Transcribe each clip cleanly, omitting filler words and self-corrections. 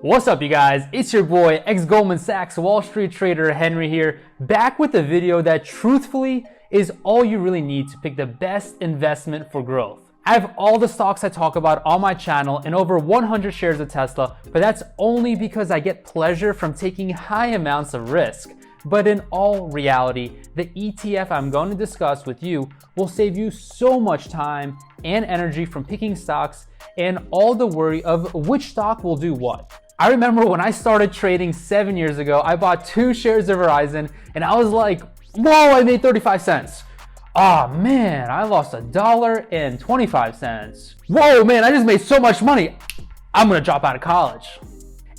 What's up, you guys? It's your boy, ex-Goldman Sachs Wall Street trader Henry here, back with a video that truthfully is all you really need to pick the best investment for growth. I have all the stocks I talk about on my channel and over 100 shares of Tesla, but that's only because I get pleasure from taking high amounts of risk. But in all reality, the ETF I'm going to discuss with you will save you so much time and energy from picking stocks and all the worry of which stock will do what. I remember when I started trading 7 years ago, I bought 2 shares of Verizon and I was like, whoa, I made 35 cents. Oh man, I lost $1.25. Whoa man, I just made so much money. I'm gonna drop out of college.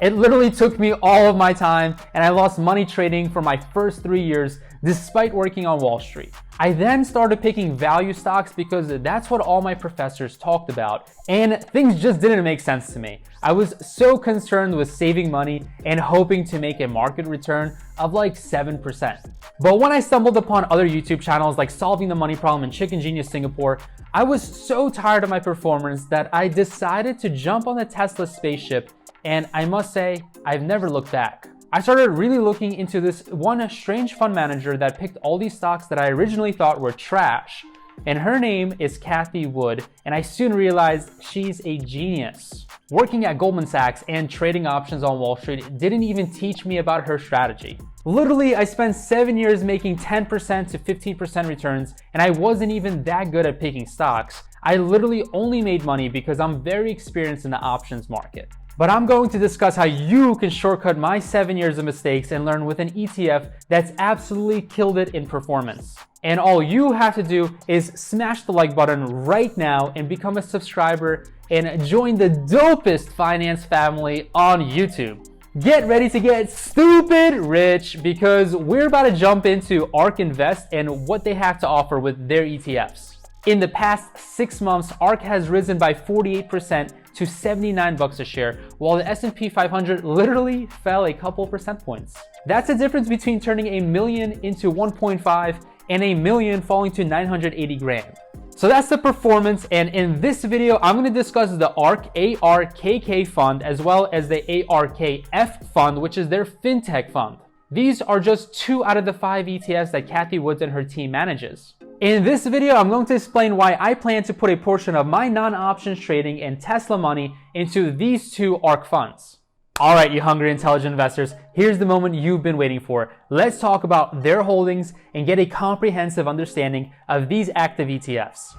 It literally took me all of my time and I lost money trading for my first 3 years despite working on Wall Street. I then started picking value stocks because that's what all my professors talked about, and things just didn't make sense to me. I was so concerned with saving money and hoping to make a market return of like 7%. But when I stumbled upon other YouTube channels like Solving the Money Problem and Chicken Genius Singapore, I was so tired of my performance that I decided to jump on the Tesla spaceship, and I must say, I've never looked back. I started really looking into this one strange fund manager that picked all these stocks that I originally thought were trash. And her name is Cathie Wood, and I soon realized she's a genius. Working at Goldman Sachs and trading options on Wall Street didn't even teach me about her strategy. Literally, I spent 7 years making 10% to 15% returns, and I wasn't even that good at picking stocks. I literally only made money because I'm very experienced in the options market. But I'm going to discuss how you can shortcut my 7 years of mistakes and learn with an ETF that's absolutely killed it in performance. And all you have to do is smash the like button right now and become a subscriber and join the dopest finance family on YouTube. Get ready to get stupid rich because we're about to jump into ARK Invest and what they have to offer with their ETFs. In the past 6 months, ARK has risen by 48% to $79 a share, while the S&P 500 literally fell a couple percent points. That's the difference between turning a million into 1.5 and a million falling to 980 grand. So that's the performance, and in this video, I'm going to discuss the ARK ARKK fund as well as the ARKF fund, which is their fintech fund. These are just 2 out of the 5 ETFs that Cathie Wood and her team manages. In this video, I'm going to explain why I plan to put a portion of my non-options trading and Tesla money into these 2 ARK funds. All right, you hungry, intelligent investors, here's the moment you've been waiting for. Let's talk about their holdings and get a comprehensive understanding of these active ETFs.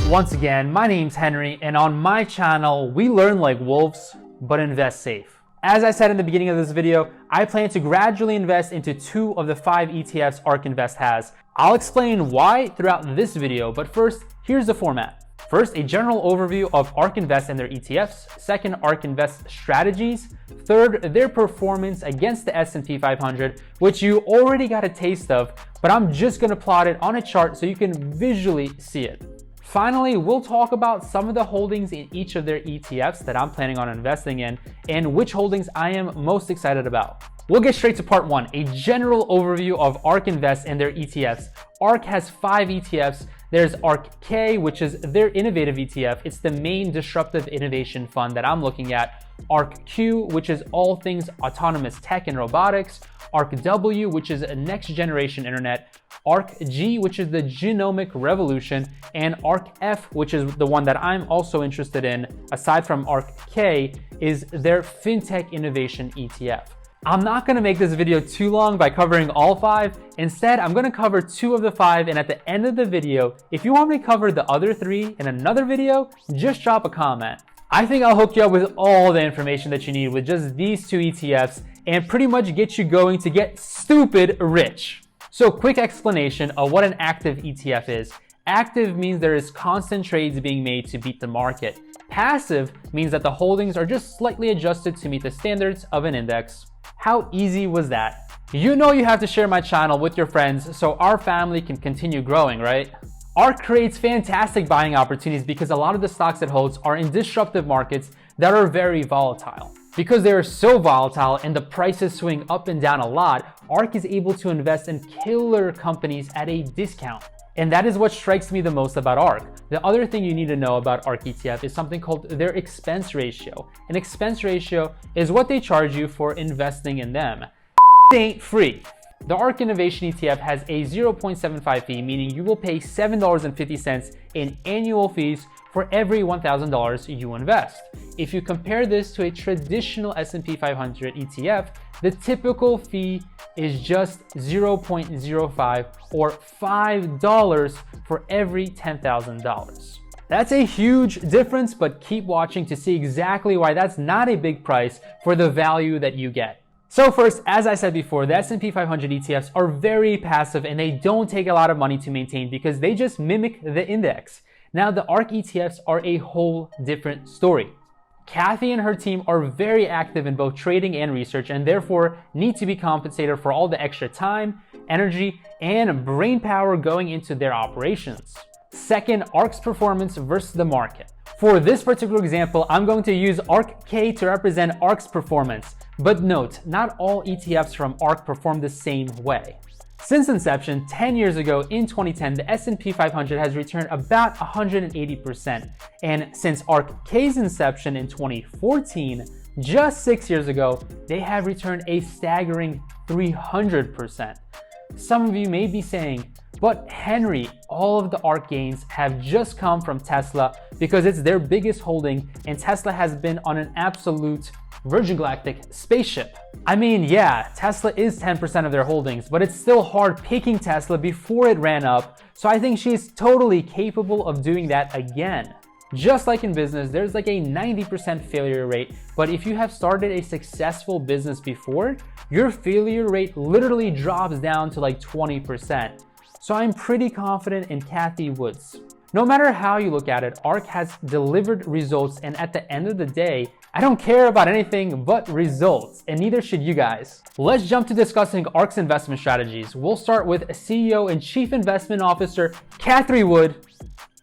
Once again, my name's Henry, and on my channel, we learn like wolves, but invest safe. As I said in the beginning of this video, I plan to gradually invest into 2 of the 5 ETFs ARK Invest has. I'll explain why throughout this video, but first, here's the format. First, a general overview of ARK Invest and their ETFs. Second, ARK Invest strategies. Third, their performance against the S&P 500, which you already got a taste of, but I'm just gonna plot it on a chart so you can visually see it. Finally, we'll talk about some of the holdings in each of their ETFs that I'm planning on investing in and which holdings I am most excited about. We'll get straight to part 1, a general overview of ARK Invest and their ETFs. ARK has 5 ETFs. There's ARKK, which is their innovative ETF. It's the main disruptive innovation fund that I'm looking at. ARKQ, which is all things autonomous tech and robotics. ARKW, which is a next generation internet. ARKG, which is the genomic revolution, and ARKF, which is the one that I'm also interested in, aside from ARKK, is their fintech innovation ETF. I'm not gonna make this video too long by covering all 5. Instead, I'm gonna cover 2 of the 5, and at the end of the video, if you want me to cover the other 3 in another video, just drop a comment. I think I'll hook you up with all the information that you need with just these 2 ETFs and pretty much get you going to get stupid rich. So quick explanation of what an active ETF is. Active means there is constant trades being made to beat the market. Passive means that the holdings are just slightly adjusted to meet the standards of an index. How easy was that? You know you have to share my channel with your friends so our family can continue growing, right? ARK creates fantastic buying opportunities because a lot of the stocks it holds are in disruptive markets that are very volatile. Because they are so volatile and the prices swing up and down a lot, ARK is able to invest in killer companies at a discount. And that is what strikes me the most about ARK. The other thing you need to know about ARK ETF is something called their expense ratio. An expense ratio is what they charge you for investing in them. It ain't free. The ARK Innovation ETF has a 0.75 fee, meaning you will pay $7.50 in annual fees for every $1,000 you invest. If you compare this to a traditional S&P 500 ETF, the typical fee is just 0.05 or $5 for every $10,000. That's a huge difference, but keep watching to see exactly why that's not a big price for the value that you get. So first, as I said before, the S&P 500 ETFs are very passive and they don't take a lot of money to maintain because they just mimic the index. Now, the ARK ETFs are a whole different story. Kathy and her team are very active in both trading and research and therefore need to be compensated for all the extra time, energy, and brain power going into their operations. Second, ARK's performance versus the market. For this particular example, I'm going to use ARK-K to represent ARK's performance. But note, not all ETFs from ARK perform the same way. Since inception, 10 years ago in 2010, the S&P 500 has returned about 180%. And since ARK-K's inception in 2014, just 6 years ago, they have returned a staggering 300%. Some of you may be saying, but Henry, all of the ARK gains have just come from Tesla because it's their biggest holding and Tesla has been on an absolute Virgin Galactic spaceship. I mean, yeah, Tesla is 10% of their holdings, but it's still hard picking Tesla before it ran up, so I think she's totally capable of doing that again. Just like in business, there's like a 90% failure rate, but if you have started a successful business before, your failure rate literally drops down to like 20%. So I'm pretty confident in Cathie Woods. No matter how you look at it, ARK has delivered results, and at the end of the day, I don't care about anything but results, and neither should you guys. Let's jump to discussing ARK's investment strategies. We'll start with CEO and Chief Investment Officer Cathie Wood.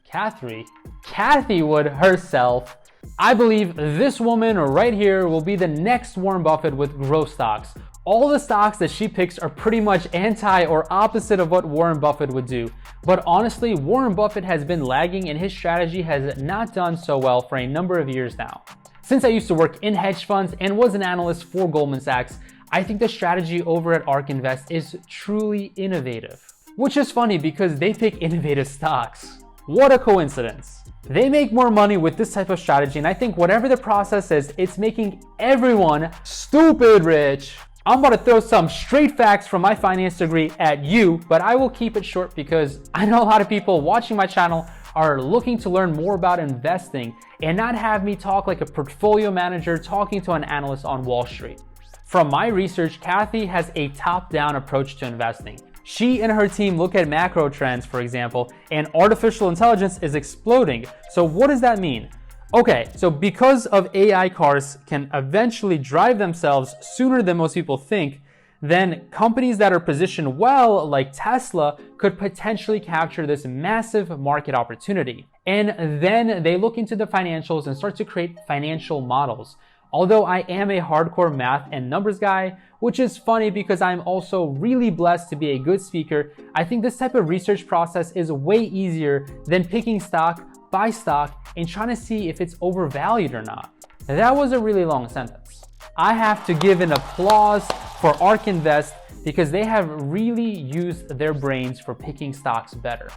Cathie Wood herself. I believe this woman right here will be the next Warren Buffett with growth stocks. All the stocks that she picks are pretty much anti or opposite of what Warren Buffett would do. But honestly, Warren Buffett has been lagging and his strategy has not done so well for a number of years now. Since I used to work in hedge funds and was an analyst for Goldman Sachs, I think the strategy over at ARK Invest is truly innovative. Which is funny because they pick innovative stocks. What a coincidence. They make more money with this type of strategy, and I think whatever the process is, it's making everyone stupid rich. I'm about to throw some straight facts from my finance degree at you, but I will keep it short because I know a lot of people watching my channel are looking to learn more about investing and not have me talk like a portfolio manager talking to an analyst on Wall Street. From my research, Cathie has a top-down approach to investing. She and her team look at macro trends, for example, and artificial intelligence is exploding. So what does that mean? Okay, so because of AI cars can eventually drive themselves sooner than most people think, then companies that are positioned well, like Tesla, could potentially capture this massive market opportunity. And then they look into the financials and start to create financial models. Although I am a hardcore math and numbers guy, which is funny because I'm also really blessed to be a good speaker, I think this type of research process is way easier than picking stock by stock and trying to see if it's overvalued or not. That was a really long sentence. I have to give an applause for ARK Invest because they have really used their brains for picking stocks better.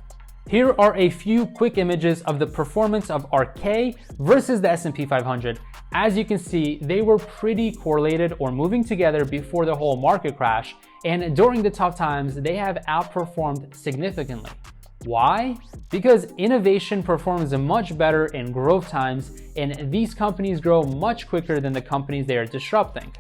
Here are a few quick images of the performance of ARK-K versus the S&P 500. As you can see, they were pretty correlated or moving together before the whole market crash, and during the tough times, they have outperformed significantly. Why? Because innovation performs much better in growth times, and these companies grow much quicker than the companies they are disrupting.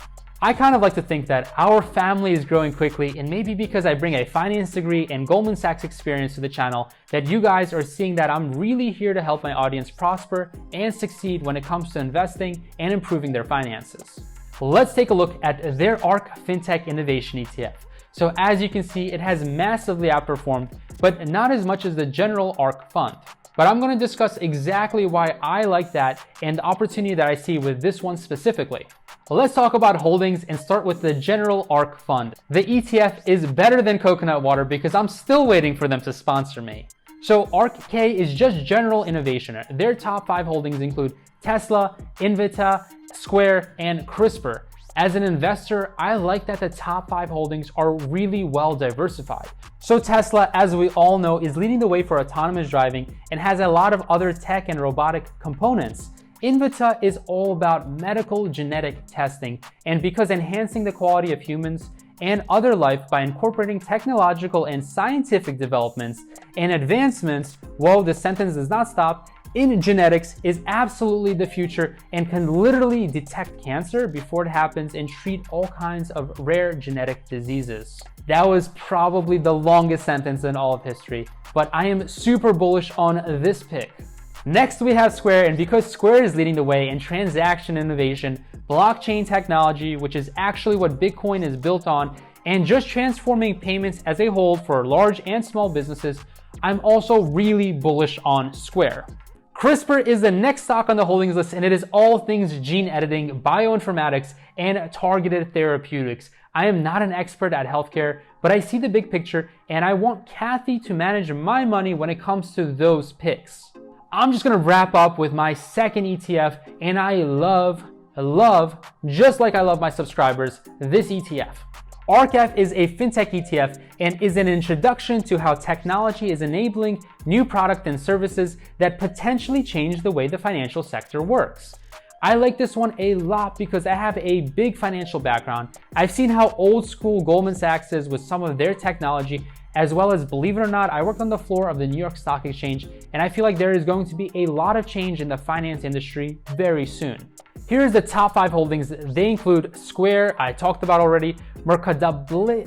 I kind of like to think that our family is growing quickly, and maybe because I bring a finance degree and Goldman Sachs experience to the channel, that you guys are seeing that I'm really here to help my audience prosper and succeed when it comes to investing and improving their finances. Let's take a look at their ARK FinTech Innovation ETF. So as you can see, it has massively outperformed, but not as much as the general ARK fund. But I'm going to discuss exactly why I like that and the opportunity that I see with this one specifically. Let's talk about holdings and start with the General ARK Fund. The ETF is better than coconut water because I'm still waiting for them to sponsor me. So ARK K is just general innovation. Their top 5 holdings include Tesla, Invita, Square, and CRISPR. As an investor, I like that the top 5 holdings are really well diversified. So Tesla, as we all know, is leading the way for autonomous driving and has a lot of other tech and robotic components. Invita is all about medical genetic testing, and because enhancing the quality of humans and other life by incorporating technological and scientific developments and advancements, whoa, the sentence does not stop, in genetics is absolutely the future and can literally detect cancer before it happens and treat all kinds of rare genetic diseases. That was probably the longest sentence in all of history, but I am super bullish on this pick. Next, we have Square, and because Square is leading the way in transaction innovation, blockchain technology, which is actually what Bitcoin is built on, and just transforming payments as a whole for large and small businesses, I'm also really bullish on Square. CRISPR is the next stock on the holdings list, and it is all things gene editing, bioinformatics, and targeted therapeutics. I am not an expert at healthcare, but I see the big picture, and I want Kathy to manage my money when it comes to those picks. I'm just gonna wrap up with my second ETF, and I love, just like I love my subscribers, this ETF. ARKF is a fintech ETF and is an introduction to how technology is enabling new products and services that potentially change the way the financial sector works. I like this one a lot because I have a big financial background. I've seen how old school Goldman Sachs is with some of their technology, as well as, believe it or not, I worked on the floor of the New York Stock Exchange, and I feel like there is going to be a lot of change in the finance industry very soon. Here's the top 5 holdings. They include Square, I talked about already, Mercadabler,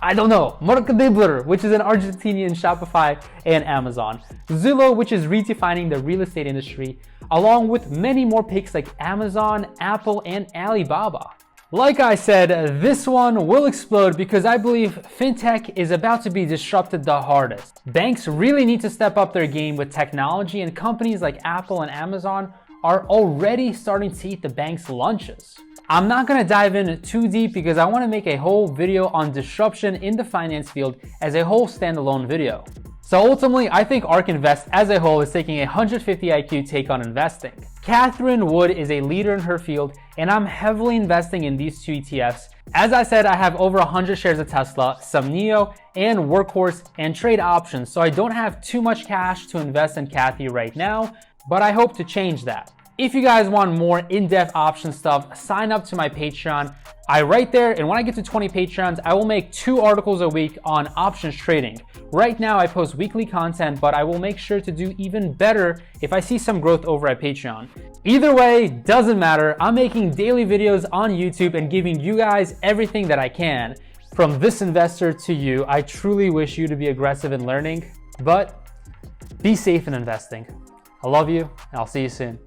I don't know. Mercadibler, which is an Argentinian Shopify, and Amazon. Zillow, which is redefining the real estate industry, along with many more picks like Amazon, Apple, and Alibaba. Like I said, this one will explode because I believe fintech is about to be disrupted the hardest. Banks really need to step up their game with technology, and companies like Apple and Amazon are already starting to eat the bank's lunches. I'm not gonna dive in too deep because I wanna make a whole video on disruption in the finance field as a whole standalone video. So ultimately, I think ARK Invest as a whole is taking a 150 IQ take on investing. Catherine Wood is a leader in her field, and I'm heavily investing in these 2 ETFs. As I said, I have over 100 shares of Tesla, some NIO, and Workhorse, and trade options, so I don't have too much cash to invest in Kathy right now, but I hope to change that. If you guys want more in-depth option stuff, sign up to my Patreon. I write there, and when I get to 20 Patreons, I will make 2 articles a week on options trading. Right now, I post weekly content, but I will make sure to do even better if I see some growth over at Patreon. Either way, doesn't matter. I'm making daily videos on YouTube and giving you guys everything that I can. From this investor to you, I truly wish you to be aggressive in learning, but be safe in investing. I love you, and I'll see you soon.